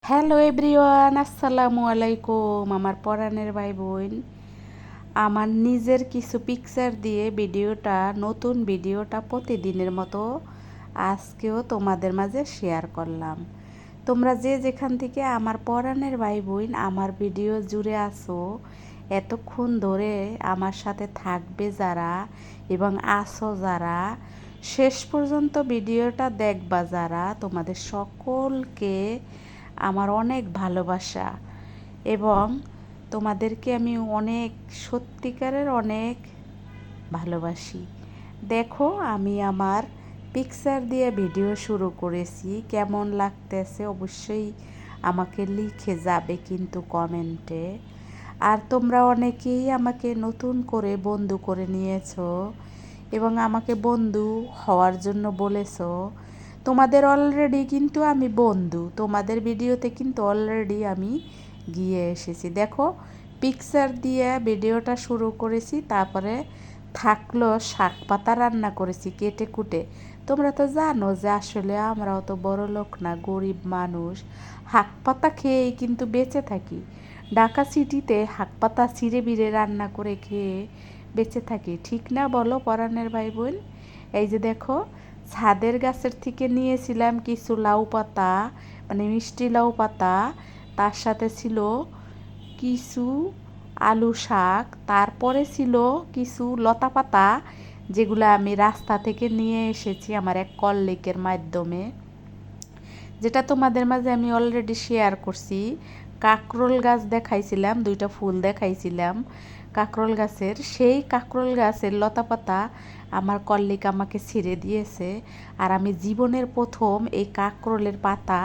Hello everyone, আসসালামু আলাইকুম আমার পরাণের ভাই বোন। আমার নিজের কিছু পিকচার দিয়ে নতুন ভিডিওটা প্রতিদিনের মতো আজকেও তোমাদের মাঝে শেয়ার করলাম। তোমরা যে যেখান থেকে আমার পরাণের ভাই বোন আমার ভিডিও জুড়ে আসো, এতক্ষণ ধরে আমার সাথে থাকবে যারা এবং আসো যারা, শেষ পর্যন্ত ভিডিওটা দেখবা যারা, তোমাদের সকলকে আমার অনেক ভালোবাসা এবং তোমাদেরকে আমি অনেক সত্যিকারের অনেক ভালোবাসি। দেখো, আমি আমার পিকচার দিয়ে ভিডিও শুরু করেছি। কেমন লাগতেছে অবশ্যই আমাকে লিখে যাবে কিন্তু কমেন্টে। আর তোমরা অনেকেই আমাকে নতুন করে বন্ধু করে নিয়েছো এবং আমাকে বন্ধু হওয়ার জন্য বলেছো। তোমাদের অলরেডি কিন্তু আমি বন্ধু, তোমাদের ভিডিওতে কিন্তু অলরেডি আমি গিয়ে এসেছি। দেখো, পিকচার দিয়ে ভিডিওটা শুরু করেছি, তারপরে থাকলো শাক পাতা রান্না করেছি কেটে কুটে। তোমরা তো জানো যে আসলে আমরাও তো বড় লোক না, গরিব মানুষ, শাক পাতা খেয়েই কিন্তু বেঁচে থাকি। ঢাকা সিটিতে শাক পাতা চিড়ে বিড়ে রান্না করে খেয়ে বেঁচে থাকি, ঠিক না বলো পরাণের ভাই বোন? এই যে দেখো, ছাদের গাছের থেকে নিয়েছিলাম কিছু লাউ পাতা, মানে মিষ্টি লাউ পাতা, তার সাথে ছিল কিছু আলু শাক, তারপরে ছিল কিছু লতা পাতা, যেগুলো আমি রাস্তা থেকে নিয়ে এসেছি আমার এক কলিগের মাধ্যমে, যেটা তোমাদের মাঝে আমি অলরেডি শেয়ার করছি। কাকরোল গাছ দেখাইছিলাম, দুইটা ফুল দেখাইছিলাম কাকরোল গাছের, সেই কাকরোল গাছের লতা পাতা আমার কলিগ আমাকে ছিঁড়ে দিয়েছে। আর আমি জীবনের প্রথম এই কাকরোলের পাতা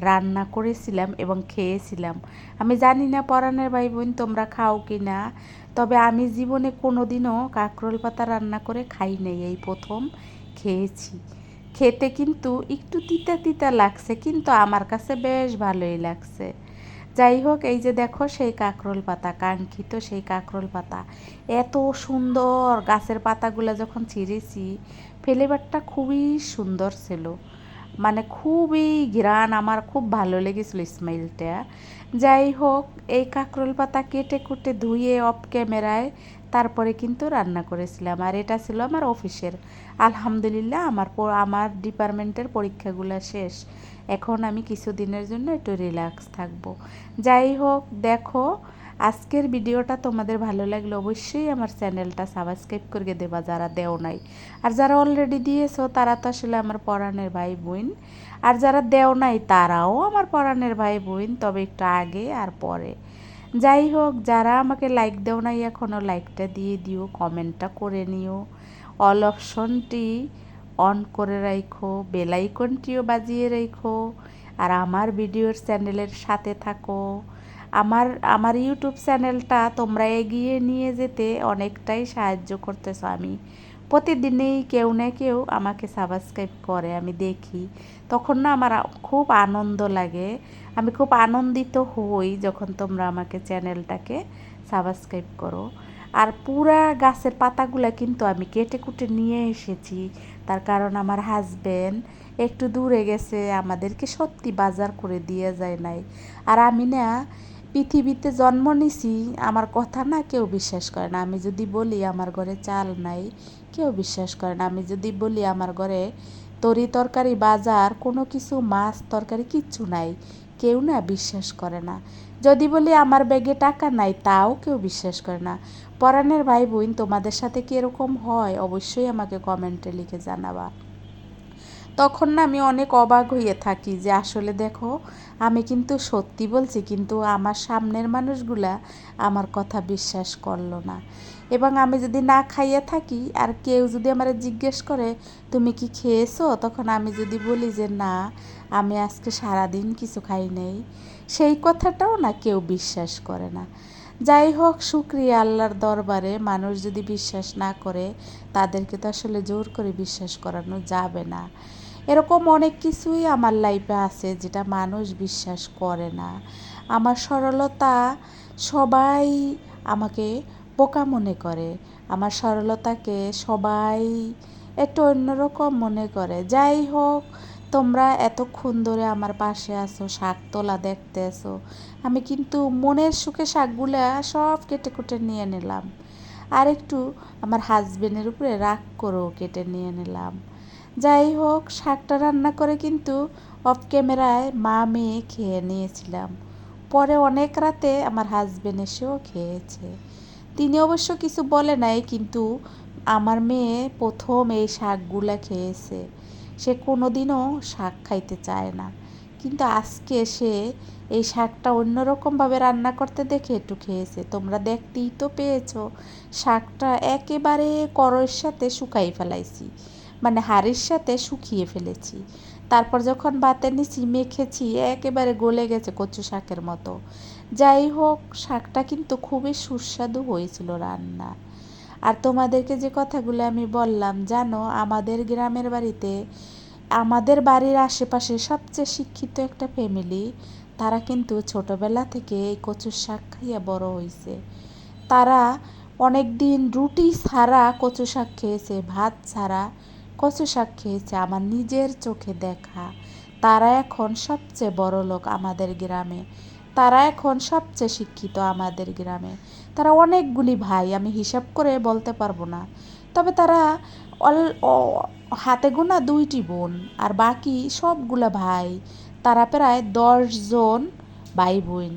রান্না করেছিলাম এবং খেয়েছিলাম। আমি জানি না পরাণের ভাই বোন তোমরা খাও কি না, তবে আমি জীবনে কোনো দিনও কাকরোল পাতা রান্না করে খাই নাই, এই প্রথম খেয়েছি। খেতে কিন্তু একটু তিতা তিতা লাগছে, কিন্তু আমার কাছে বেশ ভালোই লাগছে। যাই হোক, এই যে দেখো সেই কাকরোল পাতা, কাঙ্ক্ষিত সেই কাকরোল পাতা, এত সুন্দর গাছের পাতাগুলো যখন ছিঁড়েছি, ফ্লেভারটা খুবই সুন্দর ছিল, মানে খুবই ঘ্রাণ, আমার খুব ভালো লেগেছিল স্মেলটা। যাই হোক, এই কাঁকরোল পাতা কেটে কুটে ধুয়ে অফ ক্যামেরায় তারপরে কিন্তু রান্না করেছিলাম। আর এটা ছিল আমার অফিসের। আলহামদুলিল্লাহ আমার ডিপার্টমেন্টের পরীক্ষাগুলো শেষ, এখন আমি কিছুদিনের জন্য একটু রিল্যাক্স থাকবো। যাই হোক, দেখো, আজকের ভিডিওটা তোমাদের ভালো লাগলে অবশ্যই আমার চ্যানেলটা সাবস্ক্রাইব করে দেবা যারা দেও নাই। আর যারা অলরেডি দিয়েছো তারা তো আসলে আমার পরাণের ভাই বোন, আর যারা দেও নাই তারাও আমার পরাণের ভাই বোন, তবে একটু আগে আর পরে। যাই হোক, যারা আমাকে লাইক দেও নাই এখনও লাইকটা দিয়ে দিও, কমেন্টটা করে নিও, অল অপশনটি অন করে রাখো, বেল আইকনটিও বাজিয়ে রাখো, আর আমার ভিডিওর চ্যানেলের সাথে থাকো। আমার আমার ইউটিউব চ্যানেলটা তোমরা এগিয়ে নিয়ে যেতে অনেকটাই সাহায্য করতেছো। আমি প্রতিদিনেই কেউ না কেউ আমাকে সাবস্ক্রাইব করে, আমি দেখি, তখন না আমার খুব আনন্দ লাগে, আমি খুব আনন্দিত হই যখন তোমরা আমাকে চ্যানেলটাকে সাবস্ক্রাইব করো। আর পুরা গাছের পাতাগুলো কিন্তু আমি কেটে কুটে নিয়ে এসেছি, তার কারণ আমার হাজবেন্ড একটু দূরে গেছে, আমাদেরকে সত্যি বাজার করে দিয়ে যায় নাই। আর আমি না পৃথিবীতে জন্ম নিছি, আমার কথা না কেউ বিশ্বাস করে না। আমি যদি বলি আমার ঘরে চাল নাই, কেউ বিশ্বাস করে না। আমি যদি বলি আমার ঘরে তরি তরকারি বাজার কোনো কিছু মাছ তরকারি কিচ্ছু নাই, কেউ না বিশ্বাস করে না। যদি বলি আমার ব্যাগে টাকা নাই, তাও কেউ বিশ্বাস করে না। পরাণের ভাই বোন, তোমাদের সাথে কি এরকম হয়? অবশ্যই আমাকে কমেন্টে লিখে জানাবা। তখন না আমি অনেক অবাক হয়ে থাকি যে আসলে দেখো, আমি কিন্তু সত্যি বলছি, কিন্তু আমার সামনের মানুষগুলা আমার কথা বিশ্বাস করলো না। এবং আমি যদি না খাইয়ে থাকি আর কেউ যদি আমার জিজ্ঞেস করে তুমি কি খেয়েছো, তখন আমি যদি বলি যে না, আমি আজকে সারাদিন কিছু খাই নাই, সেই কথাটাও না কেউ বিশ্বাস করে না। যাই হোক, শুকরিয়া আল্লাহর দরবারে, মানুষ যদি বিশ্বাস না করে তাদেরকে তো আসলে জোর করে বিশ্বাস করানো যাবে না। এরকম অনেক কিছুই আমার লাইফে আছে যেটা মানুষ বিশ্বাস করে না। আমার সরলতা সবাই আমাকে বোকা মনে করে, আমার সরলতাকে সবাই একটু অন্যরকম মনে করে। যাই হোক, তোমরা এতক্ষণ ধরে আমার পাশে আছো, শাক তোলা দেখতে আছো। আমি কিন্তু মনের সুখে শাকগুলা সব কেটে কুটে নিয়ে নিলাম। আর একটু আমার হাজবেন্ডের উপরে রাগ করেও কেটে নিয়ে নিলাম। যাই হোক, শাকটা রান্না করে কিন্তু অফ ক্যামেরায় মা মেয়ে খেয়ে নিয়েছিলাম। পরে অনেক রাতে আমার হাজবেন্ড এসেও খেয়েছে। তিনি অবশ্য কিছু বলে নাই, কিন্তু আমার মেয়ে প্রথম এই শাকগুলা খেয়েছে। সে কোনোদিনও শাক খাইতে চায় না, কিন্তু আজকে সে এই শাকটা অন্যরকমভাবে রান্না করতে দেখে একটু খেয়েছে। তোমরা দেখতেই তো পেয়েছো, শাকটা একেবারে কড়ইয়ের সাথে শুকাই ফেলাইছি, মানে হাঁড়ির সাথে শুকিয়ে ফেলেছি। তারপর যখন ভাতের নিচি মেখেছি একেবারে গলে গেছে কচু শাকের মতো। যাই হোক, শাকটা কিন্তু খুবই সুস্বাদু হয়েছিল রান্না। আর তোমাদেরকে যে কথাগুলো আমি বললাম, জানো আমাদের গ্রামের বাড়িতে, আমাদের বাড়ির আশেপাশে সবচেয়ে শিক্ষিত একটা ফ্যামিলি, তারা কিন্তু ছোটবেলা থেকে এই কচুর শাক খাইয়া বড় হয়েছে। তারা অনেক দিন রুটি ছাড়া কচু শাক খেয়েছে, ভাত ছাড়া কচু শাক খেয়েছে, আমার নিজের চোখে দেখা। তারা এখন সবচেয়ে বড় লোক আমাদের গ্রামে, তারা এখন সবচেয়ে শিক্ষিত আমাদের গ্রামে। তারা অনেকগুলি ভাই, আমি হিসাব করে বলতে পারবো না, তবে তারা হাতে গোনা 2টি বোন আর বাকি সবগুলা ভাই। তারা প্রায় 10 জন ভাই বোন।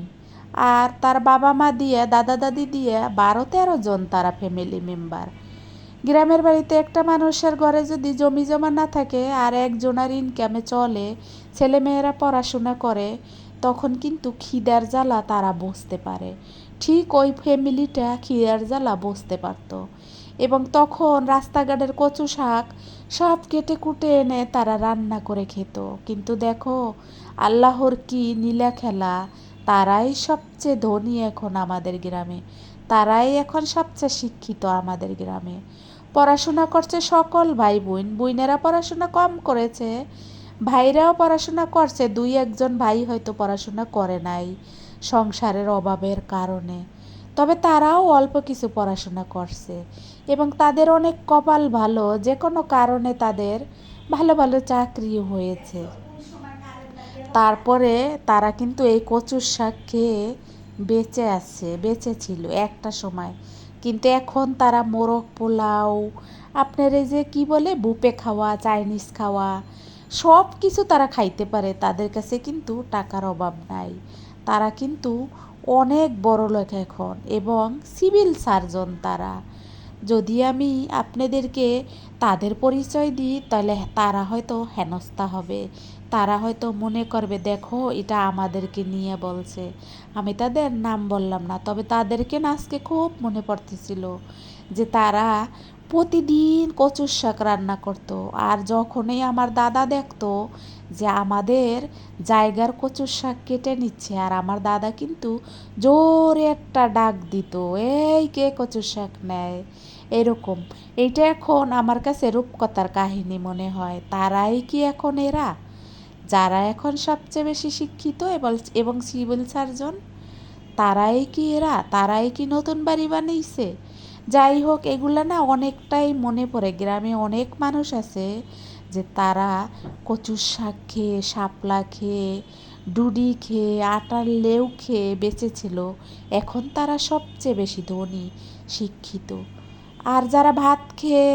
আর তার বাবা মা দিয়ে, দাদা দাদি দিয়ে 12-13 জন তারা ফ্যামিলি মেম্বার। গ্রামের বাড়িতে একটা মানুষের ঘরে যদি জমি জমা না থাকে আর একজনের ইনকামে চলে, ছেলেমেয়েরা পড়াশোনা করে, তখন কিন্তু খিদার জ্বালা তারা বুঝতে পারে। ঠিক ওই ফ্যামিলিটা খিদার জ্বালা বুঝতে পারতো, এবং তখন রাস্তাঘাটের কচু শাক সব কেটে কুটে এনে তারা রান্না করে খেত। কিন্তু দেখো, আল্লাহর কি নীলা খেলা, তারাই সবচেয়ে ধনী এখন আমাদের গ্রামে, তারাই এখন সবচেয়ে শিক্ষিত আমাদের গ্রামে। পড়াশোনা করছে সকল ভাই বোন, বোনেরা পড়াশোনা কম করেছে, ভাইরাও পড়াশোনা করছে, 2-1 ভাই হয়তো পড়াশোনা করে নাই সংসারের অভাবের কারণে। তবে তারাও অল্প কিছু পড়াশোনা করছে, এবং তাদের অনেক কপাল ভালো, যে কোনো কারণে তাদের ভালো ভালো চাকরি হয়েছে। তারপরে তারা কিন্তু এই কচুর শাক খেয়ে বেঁচে আছে, বেঁচে ছিল একটা সময়। কিন্তু এখন তারা মোরগ পোলাও, আপনার এই যে কি বলে বুফে খাওয়া, চাইনিজ খাওয়া, সব কিছু তারা খাইতে পারে। তাদের কাছে কিন্তু টাকার অভাব নাই। তারা কিন্তু অনেক বড় লোক এখন, এবং সিভিল সার্জন তারা। যদি আমি আপনাদেরকে তাদের পরিচয় দিই, তাহলে তারা হয়তো হেনস্থা হবে, তারা হয়তো মনে করবে দেখো এটা আমাদেরকে নিয়ে বলছে। আমি তাদের নাম বললাম না, তবে তাদেরকে না আজকে খুব মনে পড়তেছিল যে তারা প্রতিদিন কচুর শাক রান্না করতো। আর যখনই আমার দাদা দেখতো যে আমাদের জায়গার কচুর শাক কেটে নিচ্ছে, আর আমার দাদা কিন্তু জোরে একটা ডাক দিত, এই কে কচুর শাক নেয়, এরকম। এইটা এখন আমার কাছে রূপকথার কাহিনী মনে হয়। তারাই কি এখন এরা, যারা এখন সবচেয়ে বেশি শিক্ষিত এবং সিভিল সার্জন? তারাই কি এরা? তারাই কি নতুন বাড়ি বানিয়েছে? যাই হোক, এগুলা না অনেকটাই মনে পড়ে। গ্রামে অনেক মানুষ আছে যে তারা কচুর শাক খেয়ে, শাপলা খেয়ে, ডুডি খেয়ে, আটার লেউ খেয়ে বেঁচেছিল। এখন তারা সবচেয়ে বেশি ধনী, শিক্ষিত। আর যারা ভাত খেয়ে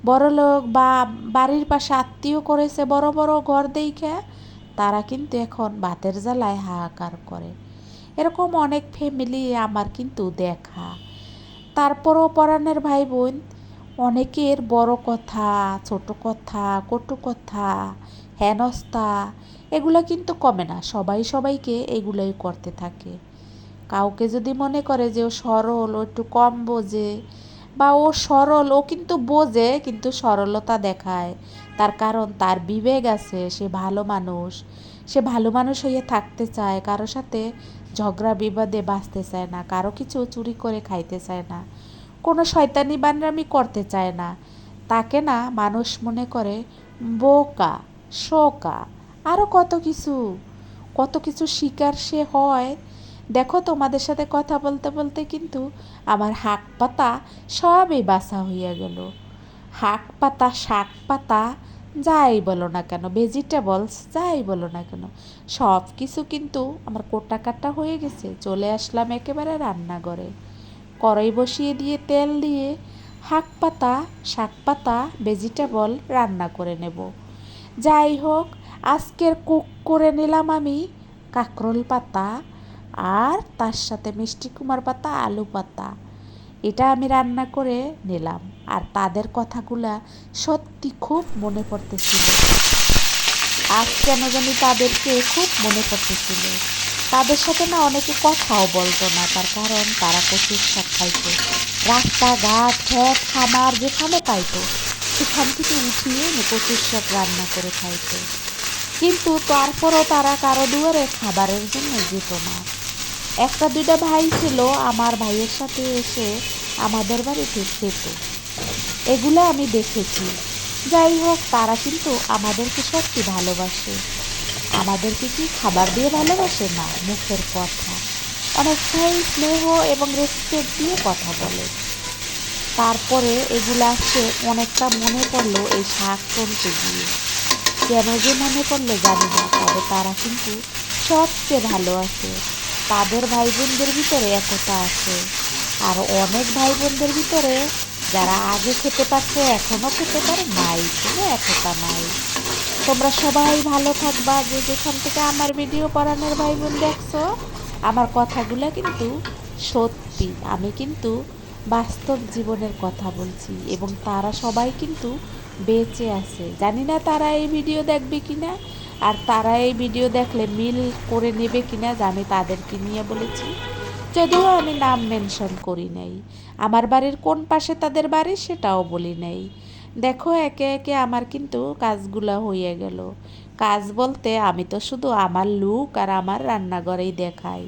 বড়লোক বা বাড়ির পাশে আত্মীয় করেছে বড় বড় ঘর দেইখা, তারা কিন্তু এখন ভাতের জ্বালায় হাহাকার করে। এরকম অনেক ফ্যামিলি আমার কিন্তু দেখা। তারপরও পরাণের ভাই বোন, অনেকের বড় কথা, ছোট কথা, কটু কথা, হেনস্থা, এগুলো কিন্তু কমে না। সবাই সবাইকে এগুলোই করতে থাকে। কাউকে যদি মনে করে যে ও সরল, ও একটু কম বোঝে, বা ও সরল, ও কিন্তু বোঝে কিন্তু সরলতা দেখায়, তার কারণ তার বিবেক আছে, সে ভালো মানুষ, সে ভালো মানুষ হয়ে থাকতে চায়, কারো সাথে ঝগড়া বিবাদে বাঁচতে চায় না, কারো কিছু চুরি করে খাইতে চায় না, কোনো শয়তানি বানরামি করতে চায় না, তাকে না মানুষ মনে করে বোকা, শোকা, আরও কত কিছু, কত কিছু শিকার সে হয়। দেখো, তোমাদের সাথে কথা বলতে বলতে কিন্তু আমার হাক পাতা সবই বাসা হইয়া গেল। হাক পাতা, শাক পাতা, যাই বলো না কেন, ভেজিটেবলস যাই বলো না কেন, সব কিছু কিন্তু আমার কোটা কাটা হয়ে গেছে। চলে আসলাম একেবারে রান্নাঘরে, কড়াই বসিয়ে দিয়ে তেল দিয়ে শাক পাতা ভেজিটেবল রান্না করে নেব। যাই হোক, আজকের কুক করে নিলাম আমি কাঁকরোল পাতা, আর তার সাথে মিষ্টি কুমার পাতা, আলু পাতা, এটা আমি রান্না করে নিলাম। আর তাদের কথাগুলা সত্যি খুব মনে পড়তেছিল। আজ কেন জানি তাদেরকে খুব মনে পড়তেছিল। তাদের সাথে না অনেকে কথাও বলতো না, তার কারণ তারা কচুর শাক খাইতো। রাস্তাঘাট ক্ষেত খামার যেখানে পাইতো সেখান থেকে উঠিয়ে এনে কচুর শাক রান্না করে খাইতো। কিন্তু তারপরও তারা কারো দুয়ারে খাবারের জন্য যেত না। একটা দুইটা ভাই ছিল, আমার ভাইয়ের সাথে এসে আমাদের বাড়িতে খেত, এগুলো আমি দেখেছি। যাই হোক, তারা কিন্তু আমাদেরকে সত্যি ভালোবাসে। আমাদেরকে কি খাবার দিয়ে ভালোবাসে? না, মুখের কথা। অনেকটাই স্নেহ এবং রেসপেক্ট দিয়ে কথা বলে। তারপরে এগুলো আসছে অনেকটা মনে পড়লো এই শাক তুলতে গিয়ে। কেন যে মনে পড়লো জানি না, তবে তারা কিন্তু সবচেয়ে ভালো আছে। তাদের ভাই বোনদের ভিতরে একতা আছে। আর অনেক ভাই বোনদের ভিতরে যারা আগে খেতে পারছে এখনও খেতে পারে নাই, কোনো একতা নাই। তোমরা সবাই ভালো থাকবা, যে যেখান থেকে আমার ভিডিও পড়ানোর ভাই বোন দেখছো। আমার কথাগুলো কিন্তু সত্যি, আমি কিন্তু বাস্তব জীবনের কথা বলছি, এবং তারা সবাই কিন্তু বেঁচে আছে। জানি না তারা এই ভিডিও দেখবে কিনা, আর তারা এই ভিডিও দেখলে মিল করে নেবে কিনা, যে আমি তাদেরকে নিয়ে বলেছি। যদিও আমি নাম মেনশন করি নাই, আমার বাড়ির কোন পাশে তাদের বাড়ি সেটাও বলি নাই। দেখো, একে একে আমার কিন্তু কাজগুলা হয়ে গেল। কাজ বলতে আমি তো শুধু আমার লুক আর আমার রান্নাঘরেই দেখাই,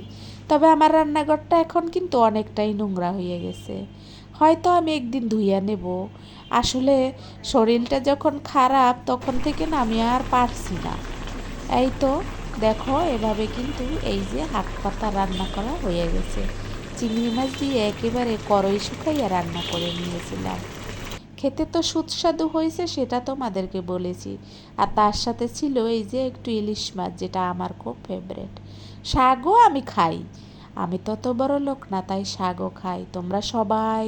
তবে আমার রান্নাঘরটা এখন কিন্তু অনেকটাই নোংরা হয়ে গেছে। হয়তো আমি একদিন ধুইয়া নেব। আসলে শরীরটা যখন খারাপ তখন থেকে না আমি আর পারছি না। এই তো দেখো, এভাবে কিন্তু এই যে শাক পাতা রান্না করা হয়ে গেছে। চিংড়ি মাছ দিয়ে একেবারে কড়াই শুকাইয়া রান্না করে নিয়েছিলাম। খেতে তো সুস্বাদু হয়েছে, সেটা তোমাদেরকে বলেছি। আর তার সাথে ছিল এই যে একটু ইলিশ মাছ, যেটা আমার খুব ফেভারেট। শাকও আমি খাই, আমি তত বড় লোক না, তাই শাকও খাই। তোমরা সবাই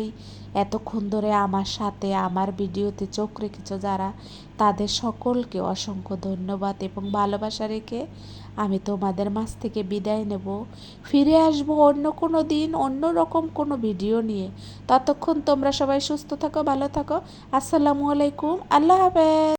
এতক্ষণ ধরে আমার সাথে আমার ভিডিওতে চোখ রেখেছো যারা, তাদের সকলকে অসংখ্য ধন্যবাদ এবং ভালোবাসা রেখে আমি তোমাদের মাঝ থেকে বিদায় নেব। ফিরে আসবো অন্য কোনো দিন অন্য রকম কোনো ভিডিও নিয়ে। ততক্ষণ তোমরা সবাই সুস্থ থাকো, ভালো থাকো। আসসালামু আলাইকুম, আল্লাহ হাফেজ।